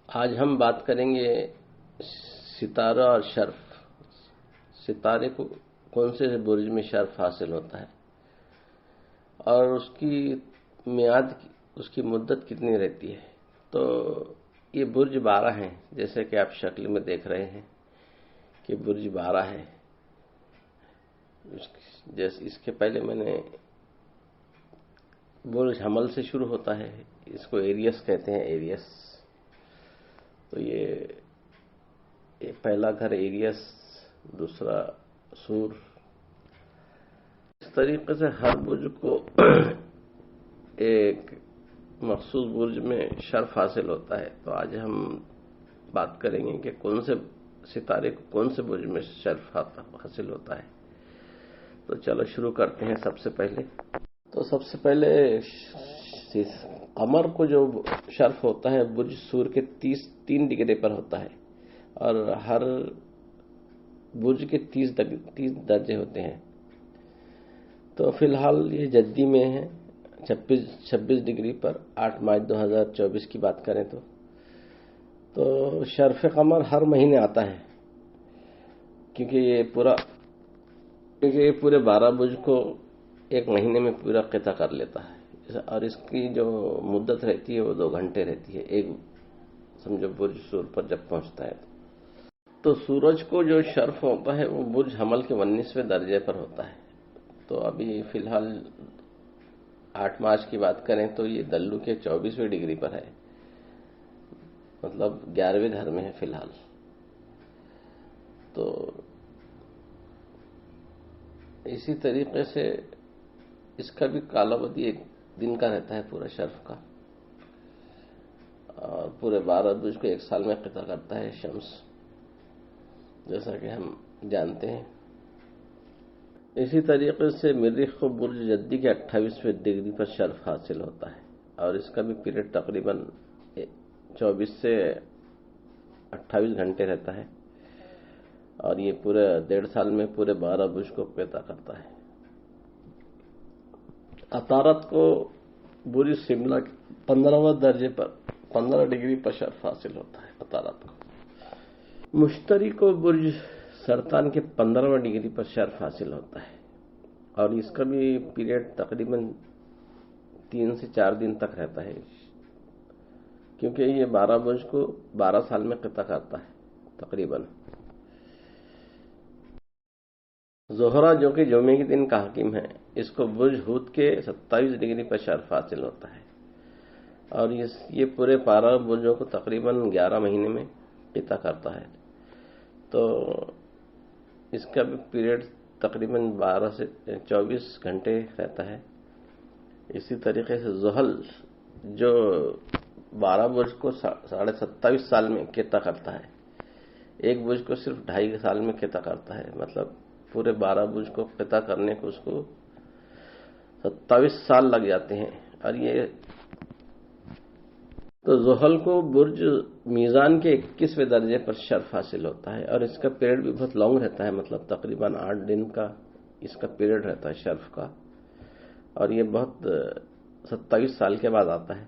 آج ہم بات کریں گے ستارہ اور شرف. ستارے کو کون سے برج میں شرف حاصل ہوتا ہے اور اس کی میعاد، اس کی مدت کتنی رہتی ہے. تو یہ برج 12 ہیں، جیسے کہ آپ شکل میں دیکھ رہے ہیں کہ برج 12 ہے. جیسے اس کے پہلے میں نے برج حمل سے شروع ہوتا ہے، اس کو ایریس کہتے ہیں. ایریس تو یہ پہلا گھر ایریس، دوسرا سور. اس طریقے سے ہر برج کو ایک مخصوص برج میں شرف حاصل ہوتا ہے. تو آج ہم بات کریں گے کہ کون سے ستارے کو کون سے برج میں شرف حاصل ہوتا ہے. تو چلو شروع کرتے ہیں. سب سے پہلے قمر کو جو شرف ہوتا ہے برج سور کے 3 ڈگری پر ہوتا ہے، اور ہر برج کے 30 درجے ہوتے ہیں. تو فی الحال یہ جدی میں ہے 26 ڈگری پر. 8 مارچ 2024 کی بات کریں تو شرف قمر ہر مہینے آتا ہے، کیونکہ یہ پورے 12 برج کو ایک مہینے میں پورا قطع کر لیتا ہے. اور اس کی جو مدت رہتی ہے وہ 2 گھنٹے رہتی ہے، ایک سمجھو برج سور پر جب پہنچتا ہے. تو سورج کو جو شرف ہوتا ہے وہ برج حمل کے 19ویں درجے پر ہوتا ہے. تو ابھی فی الحال 8 مارچ کی بات کریں تو یہ دلو کے 24ویں ڈگری پر ہے، مطلب 11ویں گھر میں ہے فی الحال. تو اسی طریقے سے اس کا بھی کالاوادی 1 دن کا رہتا ہے پورا شرف کا، اور پورے 12 برج کو 1 سال میں قطع کرتا ہے شمس، جیسا کہ ہم جانتے ہیں. اسی طریقے سے مریخ کو برج جدی کے 28ویں ڈگری پر شرف حاصل ہوتا ہے، اور اس کا بھی پیریڈ تقریباً 24 سے 28 گھنٹے رہتا ہے، اور یہ پورے 1.5 سال میں پورے 12 برج کو قطع کرتا ہے. عطارد کو برج شملہ 15 درجے پر 15 ڈگری پر شرف حاصل ہوتا ہے. عطارد کو مشتری کو برج سرطان کے 15 ڈگری پر شرف حاصل ہوتا ہے، اور اس کا بھی پیریڈ تقریباً 3 سے 4 دن تک رہتا ہے، کیونکہ یہ 12 برج کو 12 سال میں قطع کرتا ہے تقریباً. زہرہ جو کہ جمعے کے دن کا حاکم ہے، اس کو برج حوت کے 27 ڈگری پر شرف حاصل ہوتا ہے، اور یہ پورے 12 برجوں کو تقریباً 11 مہینے میں قطع کرتا ہے. تو اس کا بھی پیریڈ تقریباً 12 سے 24 گھنٹے رہتا ہے. اسی طریقے سے زحل جو 12 برج کو 27.5 سال میں قطع کرتا ہے، ایک برج کو صرف 2.5 سال میں قطع کرتا ہے. مطلب پورے 12 برج کو قطع کرنے کو اس کو 27 سال لگ جاتے ہیں. اور یہ تو زحل کو برج میزان کے 21ویں درجے پر شرف حاصل ہوتا ہے، اور اس کا پیریڈ بھی بہت لانگ رہتا ہے، مطلب تقریباً 8 دن کا اس کا پیریڈ رہتا ہے شرف کا، اور یہ بہت 27 سال کے بعد آتا ہے.